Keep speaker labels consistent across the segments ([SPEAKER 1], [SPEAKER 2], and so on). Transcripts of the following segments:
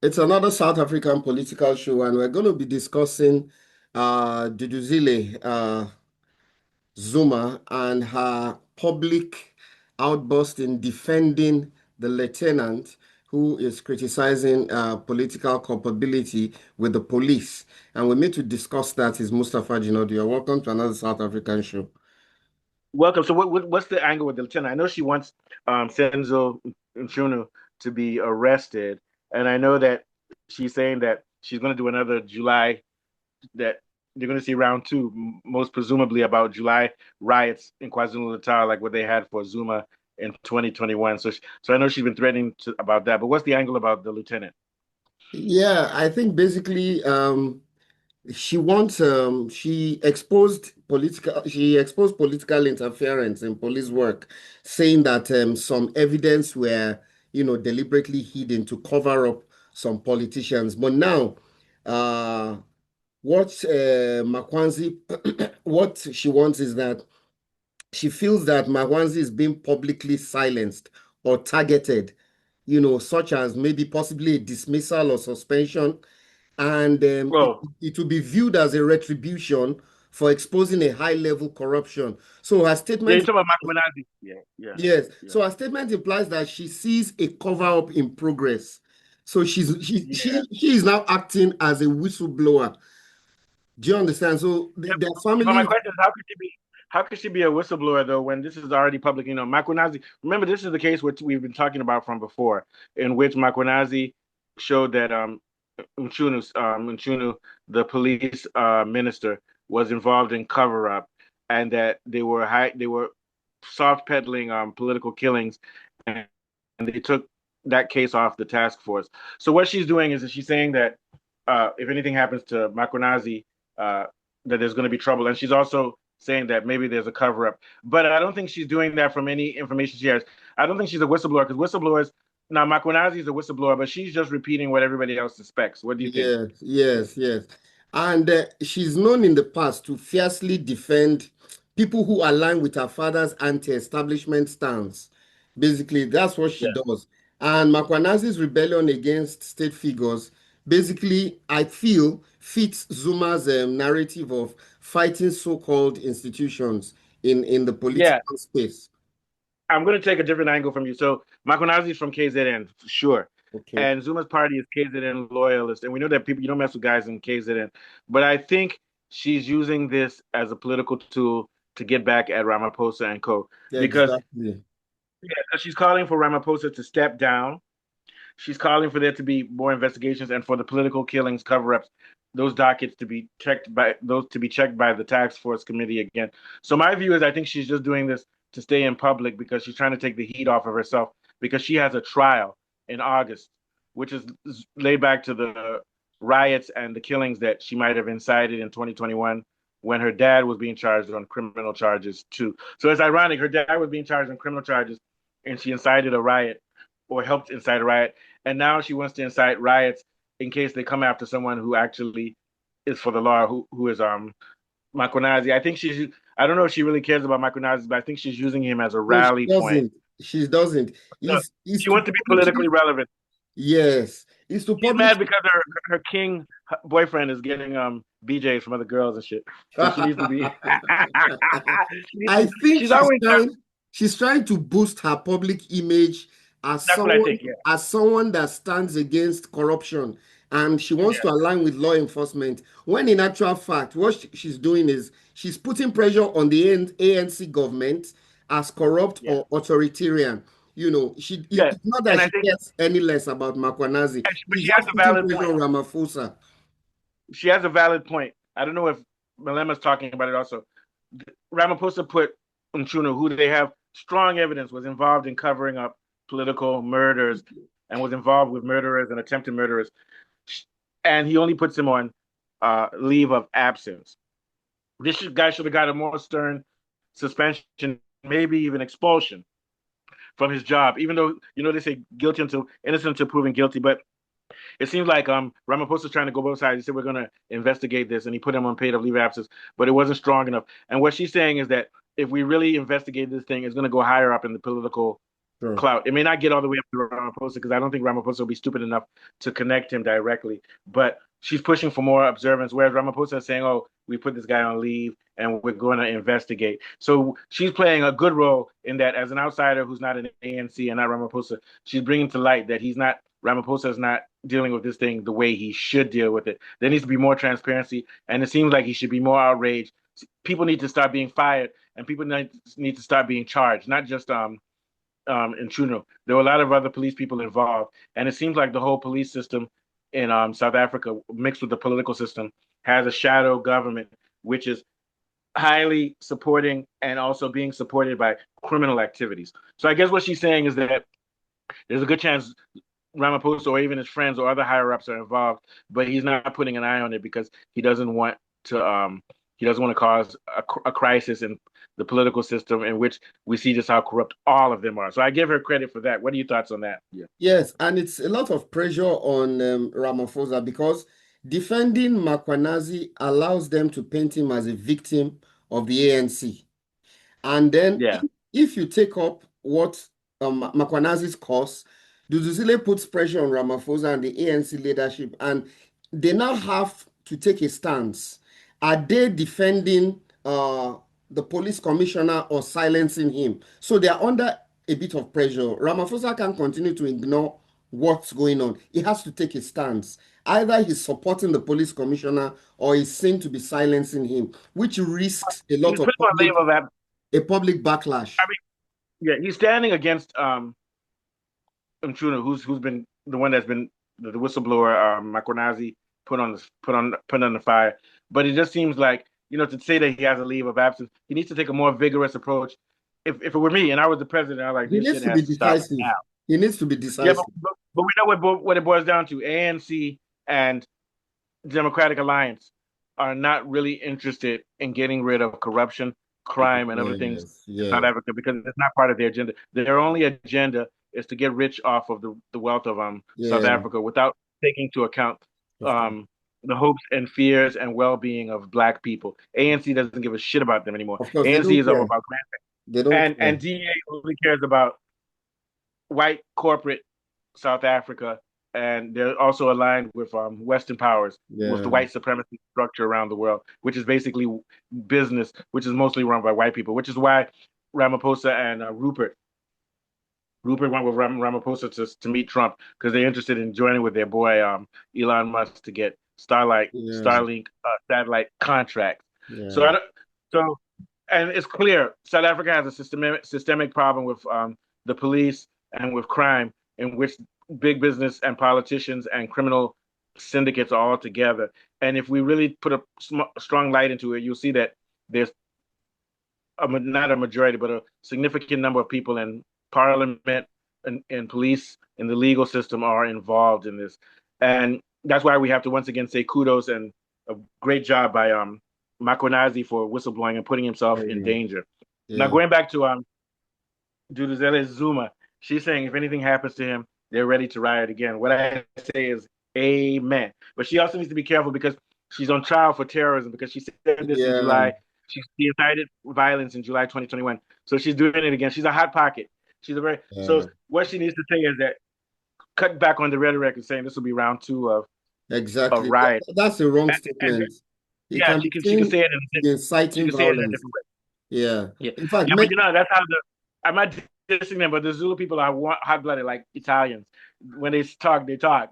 [SPEAKER 1] It's another South African political show, and we're going to be discussing Duduzile Zuma and her public outburst in defending the lieutenant who is criticizing political culpability with the police. And we need to discuss that is Mustafa Jinodi. You're welcome to another South African show.
[SPEAKER 2] Welcome. So what's the angle with the lieutenant? I know she wants Senzo Mchunu to be arrested, and I know that she's saying that she's going to do another July, that they're going to see round two, most presumably about July riots in KwaZulu-Natal, like what they had for Zuma in 2021. So I know she's been threatening about that. But what's the angle about the lieutenant?
[SPEAKER 1] Yeah, I think basically she exposed political interference in police work, saying that some evidence were, deliberately hidden to cover up some politicians. But now, uh, what Mkhwanazi, what she wants is that she feels that Mkhwanazi is being publicly silenced or targeted, such as maybe possibly a dismissal or suspension, and
[SPEAKER 2] Oh,
[SPEAKER 1] it will be viewed as a retribution for exposing a high-level corruption. So her
[SPEAKER 2] yeah, you're
[SPEAKER 1] statement,
[SPEAKER 2] talking about Mkhwanazi. Yeah, yeah,
[SPEAKER 1] yes,
[SPEAKER 2] yeah,
[SPEAKER 1] so her statement implies that she sees a cover-up in progress. So
[SPEAKER 2] yeah.
[SPEAKER 1] she is now acting as a whistleblower. Do you understand? So
[SPEAKER 2] Yeah,
[SPEAKER 1] their
[SPEAKER 2] but my
[SPEAKER 1] family,
[SPEAKER 2] question is, how could she be a whistleblower though when this is already public? You know, Mkhwanazi. Remember, this is the case which we've been talking about from before, in which Mkhwanazi showed that Mchunu, the police minister, was involved in cover up, and that they were soft peddling political killings, and, and they took that case off the task force. So what she's doing is that she's saying that if anything happens to Mkhwanazi, uh, that there's going to be trouble. And she's also saying that maybe there's a cover up. But I don't think she's doing that from any information she has. I don't think she's a whistleblower because whistleblowers, now Mkhwanazi is a whistleblower, but she's just repeating what everybody else suspects. What do you think?
[SPEAKER 1] yes, yes, yes. And she's known in the past to fiercely defend people who align with her father's anti-establishment stance. Basically, that's what she
[SPEAKER 2] Yeah.
[SPEAKER 1] does. And Mkhwanazi's rebellion against state figures, basically, I feel, fits Zuma's narrative of fighting so-called institutions in the
[SPEAKER 2] Yeah.
[SPEAKER 1] political space.
[SPEAKER 2] I'm going to take a different angle from you. So Mkhwanazi is from KZN, for sure.
[SPEAKER 1] Okay.
[SPEAKER 2] And Zuma's party is KZN loyalist. And we know that people, you don't mess with guys in KZN. But I think she's using this as a political tool to get back at Ramaphosa and co. Because
[SPEAKER 1] Exactly.
[SPEAKER 2] yeah, she's calling for Ramaphosa to step down. She's calling for there to be more investigations and for the political killings cover-ups, those dockets to be checked by the task force committee again. So my view is I think she's just doing this to stay in public because she's trying to take the heat off of herself because she has a trial in August, which is laid back to the riots and the killings that she might have incited in 2021 when her dad was being charged on criminal charges too. So it's ironic. Her dad was being charged on criminal charges and she incited a riot or helped incite a riot. And now she wants to incite riots in case they come after someone who actually is for the law, who is Mkhwanazi. I don't know if she really cares about Mkhwanazi, but I think she's using him as a
[SPEAKER 1] No, she
[SPEAKER 2] rally point.
[SPEAKER 1] doesn't. She doesn't.
[SPEAKER 2] So
[SPEAKER 1] Is
[SPEAKER 2] she
[SPEAKER 1] to
[SPEAKER 2] wants to be politically
[SPEAKER 1] publicly,
[SPEAKER 2] relevant.
[SPEAKER 1] yes. Is to
[SPEAKER 2] She's mad
[SPEAKER 1] publicly.
[SPEAKER 2] because her king boyfriend is getting BJs from other girls and shit. So she needs to be she needs
[SPEAKER 1] I
[SPEAKER 2] to,
[SPEAKER 1] think
[SPEAKER 2] she's always
[SPEAKER 1] she's trying to boost her public image
[SPEAKER 2] that's what I think, yeah.
[SPEAKER 1] as someone that stands against corruption, and she wants
[SPEAKER 2] Yeah.
[SPEAKER 1] to align with law enforcement. When in actual fact, what she's doing is she's putting pressure on the ANC government as corrupt
[SPEAKER 2] Yeah.
[SPEAKER 1] or authoritarian.
[SPEAKER 2] Yeah.
[SPEAKER 1] It's not that
[SPEAKER 2] And I
[SPEAKER 1] she
[SPEAKER 2] think
[SPEAKER 1] cares any less about Mkhwanazi.
[SPEAKER 2] but
[SPEAKER 1] She's
[SPEAKER 2] she has
[SPEAKER 1] just
[SPEAKER 2] a
[SPEAKER 1] putting
[SPEAKER 2] valid
[SPEAKER 1] pressure
[SPEAKER 2] point.
[SPEAKER 1] on Ramaphosa.
[SPEAKER 2] She has a valid point. I don't know if Malema's talking about it also. Ramaphosa put Nchunu, who they have strong evidence was involved in covering up political murders and was involved with murderers and attempted murderers, and he only puts him on leave of absence. This guy should have got a more stern suspension, maybe even expulsion from his job, even though they say guilty until innocent until proven guilty. But it seems like Ramaphosa is trying to go both sides. He said we're going to investigate this, and he put him on paid leave of absence, but it wasn't strong enough. And what she's saying is that if we really investigate this thing, it's going to go higher up in the political
[SPEAKER 1] Sure.
[SPEAKER 2] clout. It may not get all the way up to Ramaphosa because I don't think Ramaphosa will be stupid enough to connect him directly. But she's pushing for more observance, whereas Ramaphosa is saying, "Oh, we put this guy on leave and we're going to investigate." So she's playing a good role in that as an outsider who's not an ANC and not Ramaphosa. She's bringing to light that he's not Ramaphosa is not dealing with this thing the way he should deal with it. There needs to be more transparency, and it seems like he should be more outraged. People need to start being fired, and people need to start being charged, not just in Chuno. There were a lot of other police people involved, and it seems like the whole police system in South Africa, mixed with the political system, has a shadow government, which is highly supporting and also being supported by criminal activities. So I guess what she's saying is that there's a good chance Ramaphosa or even his friends or other higher ups are involved, but he's not putting an eye on it because he doesn't want to cause a crisis in the political system in which we see just how corrupt all of them are. So I give her credit for that. What are your thoughts on that? Yeah.
[SPEAKER 1] Yes, and it's a lot of pressure on Ramaphosa because defending Mkhwanazi allows them to paint him as a victim of the ANC. And then
[SPEAKER 2] Yeah.
[SPEAKER 1] if you take up what Mkhwanazi's cause, Duduzile puts pressure on Ramaphosa and the ANC leadership, and they now have to take a stance. Are they defending the police commissioner or silencing him? So they are under a bit of pressure. Ramaphosa can't continue to ignore what's going on. He has to take a stance. Either he's supporting the police commissioner or he's seen to be silencing him, which risks a
[SPEAKER 2] He's
[SPEAKER 1] lot of
[SPEAKER 2] putting on leave of that.
[SPEAKER 1] a public backlash.
[SPEAKER 2] I mean, yeah, he's standing against Mchuna, who's been the one that's been the whistleblower, Mkhwanazi put on the fire. But it just seems like, to say that he has a leave of absence, he needs to take a more vigorous approach. If it were me and I was the president, I'm like,
[SPEAKER 1] He
[SPEAKER 2] this
[SPEAKER 1] needs
[SPEAKER 2] shit
[SPEAKER 1] to be
[SPEAKER 2] has to stop
[SPEAKER 1] decisive.
[SPEAKER 2] now.
[SPEAKER 1] He needs to be
[SPEAKER 2] Yeah,
[SPEAKER 1] decisive.
[SPEAKER 2] but we know what it boils down to. ANC and Democratic Alliance are not really interested in getting rid of corruption, crime, and other things
[SPEAKER 1] Yes,
[SPEAKER 2] in South
[SPEAKER 1] yes,
[SPEAKER 2] Africa because it's not part of their agenda. Their only agenda is to get rich off of the wealth of South
[SPEAKER 1] yeah.
[SPEAKER 2] Africa without taking into account
[SPEAKER 1] Of course.
[SPEAKER 2] um, the hopes and fears and well-being of Black people. ANC doesn't give a shit about them anymore.
[SPEAKER 1] Of course, they
[SPEAKER 2] ANC
[SPEAKER 1] don't
[SPEAKER 2] is all
[SPEAKER 1] care.
[SPEAKER 2] about
[SPEAKER 1] They don't
[SPEAKER 2] grant
[SPEAKER 1] care.
[SPEAKER 2] and DA only cares about white corporate South Africa, and they're also aligned with Western powers, with the
[SPEAKER 1] Yeah,
[SPEAKER 2] white supremacy structure around the world, which is basically business, which is mostly run by white people, which is why Ramaphosa and Rupert went with Ramaphosa to meet Trump because they're interested in joining with their boy Elon Musk to get
[SPEAKER 1] yeah,
[SPEAKER 2] Starlink satellite contracts. So
[SPEAKER 1] yeah.
[SPEAKER 2] I don't, so and it's clear South Africa has a systemic problem with the police and with crime, in which big business and politicians and criminal syndicates are all together. And if we really put a strong light into it, you'll see that there's not a majority, but a significant number of people in parliament and police and the legal system are involved in this. And that's why we have to once again say kudos and a great job by Mkhwanazi for whistleblowing and putting himself in
[SPEAKER 1] Yeah,
[SPEAKER 2] danger. Now
[SPEAKER 1] yeah.
[SPEAKER 2] going back to Duduzile Zuma, she's saying if anything happens to him, they're ready to riot again. What I say is amen. But she also needs to be careful because she's on trial for terrorism because she said this in
[SPEAKER 1] Yeah,
[SPEAKER 2] July. She incited violence in July 2021. So she's doing it again. She's a hot pocket. She's a very
[SPEAKER 1] yeah.
[SPEAKER 2] so what she needs to say is that cut back on the rhetoric and saying this will be round two of
[SPEAKER 1] Exactly.
[SPEAKER 2] riot.
[SPEAKER 1] That's a wrong
[SPEAKER 2] And
[SPEAKER 1] statement. It
[SPEAKER 2] yeah,
[SPEAKER 1] can be
[SPEAKER 2] she can say
[SPEAKER 1] seen
[SPEAKER 2] it
[SPEAKER 1] to be
[SPEAKER 2] she
[SPEAKER 1] inciting
[SPEAKER 2] can say it in a
[SPEAKER 1] violence.
[SPEAKER 2] different way.
[SPEAKER 1] Yeah.
[SPEAKER 2] Yeah,
[SPEAKER 1] In fact,
[SPEAKER 2] yeah, but that's how I'm not dissing them, but the Zulu people are hot blooded like Italians. When they talk, they talk.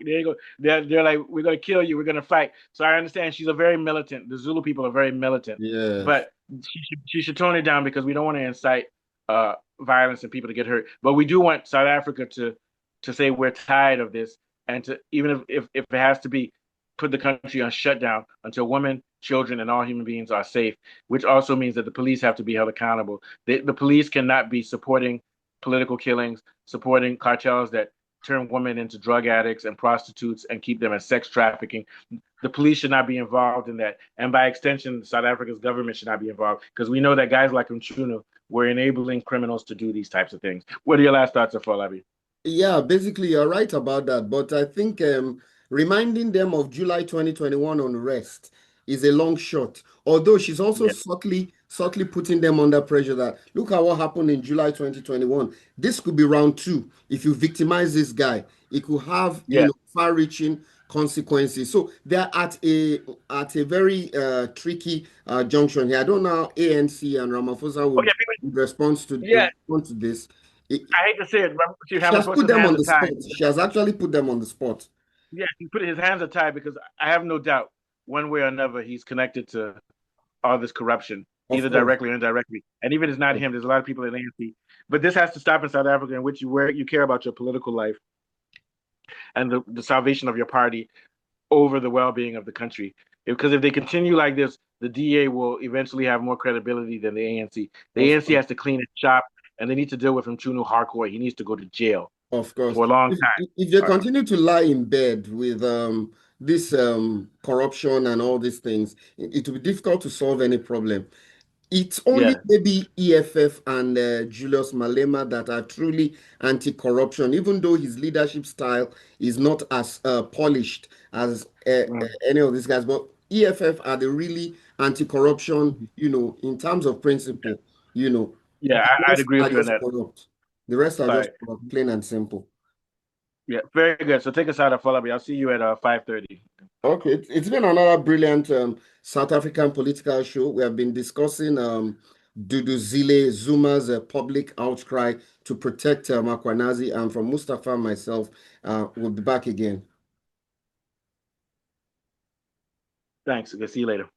[SPEAKER 2] They're like, we're gonna kill you, we're gonna fight. So I understand she's a very militant. The Zulu people are very militant,
[SPEAKER 1] yes.
[SPEAKER 2] but she should tone it down because we don't want to incite violence and people to get hurt. But we do want South Africa to say we're tired of this and to even if it has to be put the country on shutdown until women, children, and all human beings are safe, which also means that the police have to be held accountable. The police cannot be supporting political killings, supporting cartels that turn women into drug addicts and prostitutes and keep them as sex trafficking. The police should not be involved in that. And by extension, South Africa's government should not be involved because we know that guys like Mchunu were enabling criminals to do these types of things. What are your last thoughts, Afolabi?
[SPEAKER 1] Yeah, basically, you're right about that. But I think reminding them of July 2021 unrest is a long shot. Although she's also
[SPEAKER 2] Yeah.
[SPEAKER 1] subtly subtly putting them under pressure that look at what happened in July 2021. This could be round two. If you victimize this guy, it could have,
[SPEAKER 2] Yeah.
[SPEAKER 1] far-reaching consequences. So they're at a very tricky junction here. I don't know how ANC and Ramaphosa
[SPEAKER 2] Oh yeah,
[SPEAKER 1] would respond to
[SPEAKER 2] yeah.
[SPEAKER 1] this. It-
[SPEAKER 2] I hate to say it.
[SPEAKER 1] she has put
[SPEAKER 2] Ramaphosa's
[SPEAKER 1] them
[SPEAKER 2] hands
[SPEAKER 1] on
[SPEAKER 2] are
[SPEAKER 1] the
[SPEAKER 2] tied.
[SPEAKER 1] spot. She has actually put them on the spot.
[SPEAKER 2] Yeah, he put his hands are tied because I have no doubt one way or another he's connected to all this corruption,
[SPEAKER 1] Of
[SPEAKER 2] either
[SPEAKER 1] course.
[SPEAKER 2] directly or indirectly. And even if it's not him, there's a lot of people in ANC. But this has to stop in South Africa, in which where you care about your political life and the salvation of your party over the well-being of the country. Because if they continue like this, the DA will eventually have more credibility than the ANC. The
[SPEAKER 1] Of
[SPEAKER 2] ANC
[SPEAKER 1] course.
[SPEAKER 2] has to clean its shop, and they need to deal with him Chunu Harcourt. He needs to go to jail
[SPEAKER 1] Of course.
[SPEAKER 2] for a long
[SPEAKER 1] If they
[SPEAKER 2] time.
[SPEAKER 1] continue to lie in bed with this corruption and all these things, it will be difficult to solve any problem. It's only
[SPEAKER 2] Yeah,
[SPEAKER 1] maybe EFF and Julius Malema that are truly anti-corruption, even though his leadership style is not as polished as
[SPEAKER 2] mm,
[SPEAKER 1] any of these guys. But EFF are the really anti-corruption, in terms of principle, you know.
[SPEAKER 2] yeah,
[SPEAKER 1] The
[SPEAKER 2] I'd
[SPEAKER 1] rest
[SPEAKER 2] agree
[SPEAKER 1] are
[SPEAKER 2] with you on
[SPEAKER 1] just
[SPEAKER 2] that.
[SPEAKER 1] corrupt. The rest are
[SPEAKER 2] All
[SPEAKER 1] just
[SPEAKER 2] right.
[SPEAKER 1] corrupt, plain and simple.
[SPEAKER 2] Yeah, very good. So take us out of Falabi. I'll see you at 5:30.
[SPEAKER 1] Okay, it's been another brilliant South African political show. We have been discussing Duduzile Zuma's public outcry to protect Mkhwanazi, and from Mustafa and myself, we'll be back again.
[SPEAKER 2] Thanks. I'll see you later.